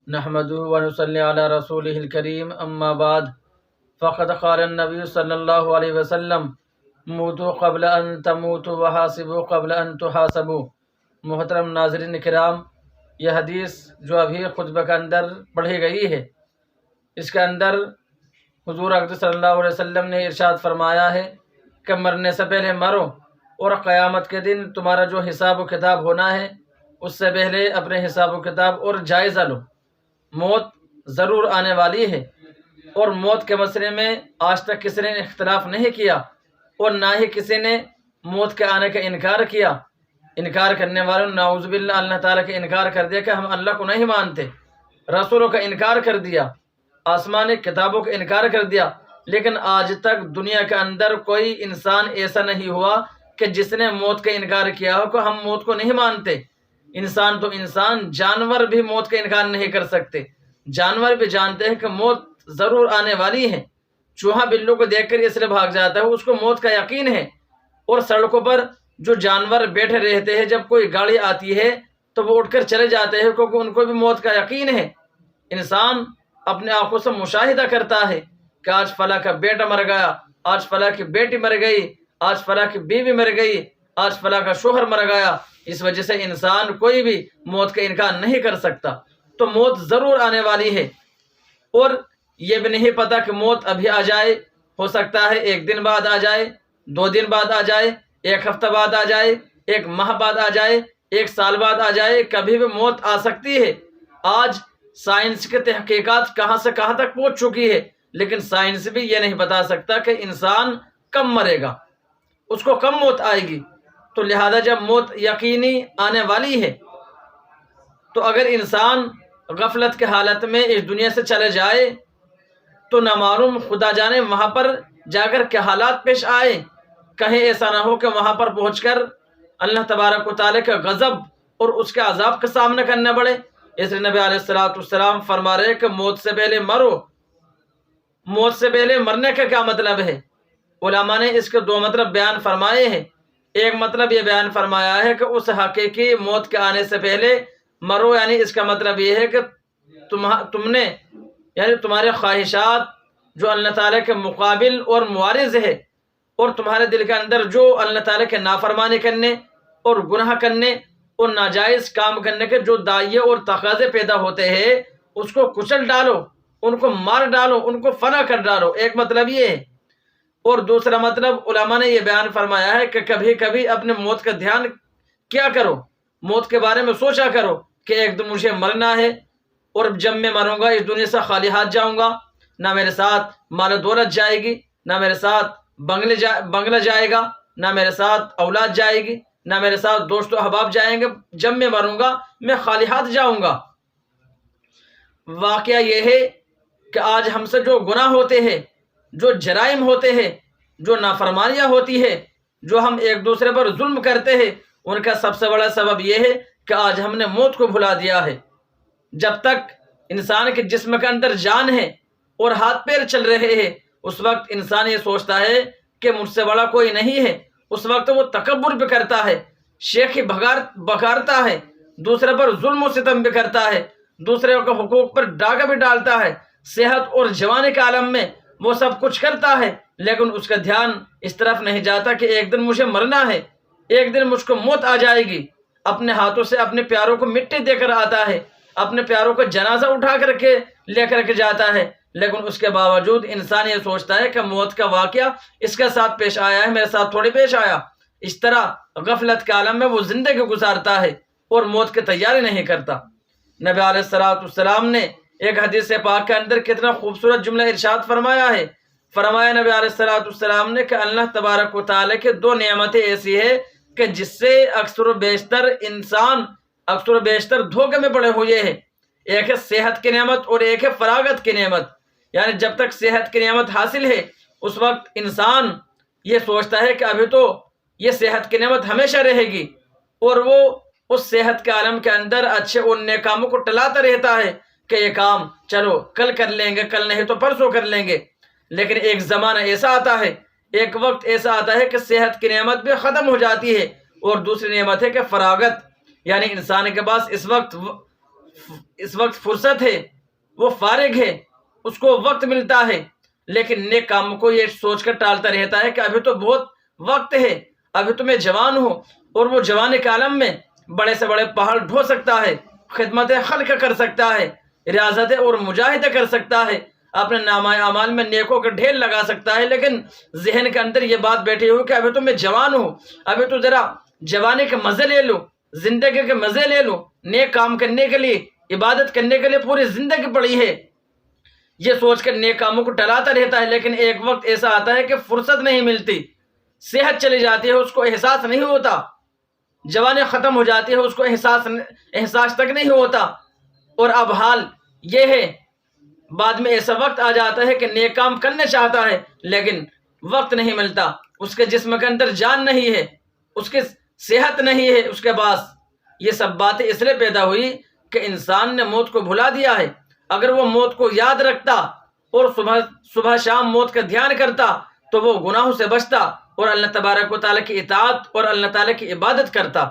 نحمده ونصلي على رسوله الكريم اما بعد فقد قال النبي صلی اللہ علیہ وسلم موتوا قبل ان تموتوا وحاسبوا قبل ان تحاسبوا۔ محترم ناظرین کرام، یہ حدیث جو ابھی خطبہ کے اندر پڑھی گئی ہے، اس کے اندر حضور اقدس صلی اللہ علیہ وسلم نے ارشاد فرمایا ہے کہ مرنے سے پہلے مرو، اور قیامت کے دن تمہارا جو حساب و کتاب ہونا ہے اس سے پہلے اپنے حساب و کتاب اور جائزہ لو۔ موت ضرور آنے والی ہے، اور موت کے مسئلے میں آج تک کسی نے اختلاف نہیں کیا، اور نہ ہی کسی نے موت کے آنے کا انکار کیا۔ انکار کرنے والوں نعوذ باللہ اللہ تعالیٰ کا انکار کر دیا کہ ہم اللہ کو نہیں مانتے، رسولوں کا انکار کر دیا، آسمانی کتابوں کا انکار کر دیا۔ لیکن آج تک دنیا کے اندر کوئی انسان ایسا نہیں ہوا کہ جس نے موت کا انکار کیا ہو کہ ہم موت کو نہیں مانتے۔ انسان تو انسان، جانور بھی موت کا انکار نہیں کر سکتے۔ جانور بھی جانتے ہیں کہ موت ضرور آنے والی ہے۔ چوہا بلو کو دیکھ کر اس لیے بھاگ جاتا ہے، اس کو موت کا یقین ہے۔ اور سڑکوں پر جو جانور بیٹھے رہتے ہیں، جب کوئی گاڑی آتی ہے تو وہ اٹھ کر چلے جاتے ہیں، کیونکہ ان کو بھی موت کا یقین ہے۔ انسان اپنے آنکھوں سے مشاہدہ کرتا ہے کہ آج فلاں کا بیٹا مر گیا، آج فلاں کی بیٹی مر گئی، آج فلاں کی بیوی مر گئی، آج فلاں کا شوہر مر گیا۔ اس وجہ سے انسان کوئی بھی موت کا انکار نہیں کر سکتا۔ تو موت ضرور آنے والی ہے، اور یہ بھی نہیں پتہ کہ موت ابھی آ جائے، ہو سکتا ہے ایک دن بعد آ جائے، 2 دن بعد آ جائے، 1 ہفتہ بعد آ جائے، 1 ماہ بعد آ جائے، 1 سال بعد آ جائے، کبھی بھی موت آ سکتی ہے۔ آج سائنس کے تحقیقات کہاں سے کہاں تک پہنچ چکی ہے، لیکن سائنس بھی یہ نہیں بتا سکتا کہ انسان کب مرے گا، اس کو کب موت آئے گی۔ تو لہذا جب موت یقینی آنے والی ہے، تو اگر انسان غفلت کے حالت میں اس دنیا سے چلے جائے تو نہ معلوم خدا جانے وہاں پر جا کر کیا حالات پیش آئے۔ کہیں ایسا نہ ہو کہ وہاں پر پہنچ کر اللہ تبارک و تعالیٰ کا غضب اور اس کے عذاب کا سامنا کرنا پڑے۔ اس لیے نبی علیہ السلام فرما رہے کہ موت سے پہلے مرو۔ موت سے پہلے مرنے کا کیا مطلب ہے؟ علماء نے اس کے 2 مطلب بیان فرمائے ہیں۔ ایک مطلب یہ بیان فرمایا ہے کہ اس حقیقی موت کے آنے سے پہلے مرو، یعنی اس کا مطلب یہ ہے کہ تم نے یعنی تمہارے خواہشات جو اللہ تعالیٰ کے مقابل اور معارض ہے، اور تمہارے دل کے اندر جو اللہ تعالیٰ کے نافرمانی کرنے اور گناہ کرنے اور ناجائز کام کرنے کے جو داعیے اور تقاضے پیدا ہوتے ہیں، اس کو کچل ڈالو، ان کو مار ڈالو، ان کو فنا کر ڈالو۔ ایک مطلب یہ ہے۔ اور دوسرا مطلب علماء نے یہ بیان فرمایا ہے کہ کبھی کبھی اپنے موت کا دھیان کیا کرو، موت کے بارے میں سوچا کرو کہ ایک دن مجھے مرنا ہے، اور جب میں مروں گا اس دنیا سے خالی ہاتھ جاؤں گا، نہ میرے ساتھ مال و دولت جائے گی، نہ میرے ساتھ بنگلہ جائے گا، نہ میرے ساتھ اولاد جائے گی، نہ میرے ساتھ دوست و احباب جائیں گے۔ جب میں مروں گا میں خالی ہاتھ جاؤں گا۔ واقعہ یہ ہے کہ آج ہم سے جو گناہ ہوتے ہیں، جو جرائم ہوتے ہیں، جو نافرمانیاں ہوتی ہے، جو ہم ایک دوسرے پر ظلم کرتے ہیں، ان کا سب سے بڑا سبب یہ ہے کہ آج ہم نے موت کو بھلا دیا ہے۔ جب تک انسان کے جسم کے اندر جان ہے اور ہاتھ پیر چل رہے ہیں، اس وقت انسان یہ سوچتا ہے کہ مجھ سے بڑا کوئی نہیں ہے۔ اس وقت وہ تکبر بھی کرتا ہے، شیخی بگارتا ہے، دوسرے پر ظلم و ستم بھی کرتا ہے، دوسرے کے حقوق پر ڈاکہ بھی ڈالتا ہے۔ صحت اور جوانی کے عالم میں وہ سب کچھ کرتا ہے، لیکن اس کا دھیان اس طرف نہیں جاتا کہ ایک دن مجھے مرنا ہے، ایک دن مجھ کو موت آ جائے گی۔ اپنے ہاتھوں سے اپنے پیاروں کو مٹی دے کر آتا ہے، اپنے پیاروں کو جنازہ اٹھا کر کے لے کر کے جاتا ہے، لیکن اس کے باوجود انسان یہ سوچتا ہے کہ موت کا واقعہ اس کے ساتھ پیش آیا ہے، میرے ساتھ تھوڑی پیش آیا۔ اس طرح غفلت کے عالم میں وہ زندگی گزارتا ہے اور موت کی تیاری نہیں کرتا۔ نبی علیہ السلام نے ایک حدیث پاک کے اندر کتنا خوبصورت جملہ ارشاد فرمایا ہے۔ فرمایا نبی علیہ السلام نے کہ اللہ تبارک و تعالیٰ کے 2 نعمتیں ایسی ہے کہ جس سے اکثر و بیشتر دھوکے میں پڑے ہوئے ہیں۔ ایک ہے صحت کی نعمت اور ایک ہے فراغت کی نعمت۔ یعنی جب تک صحت کی نعمت حاصل ہے اس وقت انسان یہ سوچتا ہے کہ ابھی تو یہ صحت کی نعمت ہمیشہ رہے گی، اور وہ اس صحت کے عالم کے اندر اچھے اور نیک کاموں کو ٹلاتا رہتا ہے کہ یہ کام چلو کل کر لیں گے، کل نہیں تو پرسوں کر لیں گے۔ لیکن ایک زمانہ ایسا آتا ہے، ایک وقت ایسا آتا ہے کہ صحت کی نعمت بھی ختم ہو جاتی ہے، اور دوسری نعمت ہے کہ فراغت، یعنی انسان کے پاس اس وقت اس وقت فرصت ہے، وہ فارغ ہے، اس کو وقت ملتا ہے، لیکن نیک کاموں کو یہ سوچ کر ٹالتا رہتا ہے کہ ابھی تو بہت وقت ہے، ابھی تو میں جوان ہوں، اور وہ جوانی کے عالم میں بڑے سے بڑے پہاڑ ڈھو سکتا ہے، خدمت خلق کر سکتا ہے، ریاضت اور مجاہدہ کر سکتا ہے، اپنے نامہ اعمال میں نیکوں کا ڈھیر لگا سکتا ہے، لیکن ذہن کے اندر یہ بات بیٹھی ہو کہ ابھی تو میں جوان ہوں، ابھی تو ذرا جوانی کے مزے لے لوں، زندگی کے مزے لے لوں، نیک کام کرنے کے لیے، عبادت کرنے کے لیے پوری زندگی پڑی ہے، یہ سوچ کر نیک کاموں کو ٹلاتا رہتا ہے۔ لیکن ایک وقت ایسا آتا ہے کہ فرصت نہیں ملتی، صحت چلی جاتی ہے، اس کو احساس نہیں ہوتا، جوانی ختم ہو جاتی ہے، اس کو احساس تک نہیں ہوتا، اور اب حال یہ ہے، بعد میں ایسا وقت آ جاتا ہے کہ نیک کام کرنا چاہتا ہے لیکن وقت نہیں ملتا، اس کے جسم کے اندر جان نہیں ہے، اس کی صحت نہیں ہے اس کے پاس۔ یہ سب باتیں اس لیے پیدا ہوئی کہ انسان نے موت کو بھلا دیا ہے۔ اگر وہ موت کو یاد رکھتا اور صبح شام موت کا دھیان کرتا تو وہ گناہوں سے بچتا اور اللہ تبارک و تعالیٰ کی اطاعت اور اللہ تعالیٰ کی عبادت کرتا۔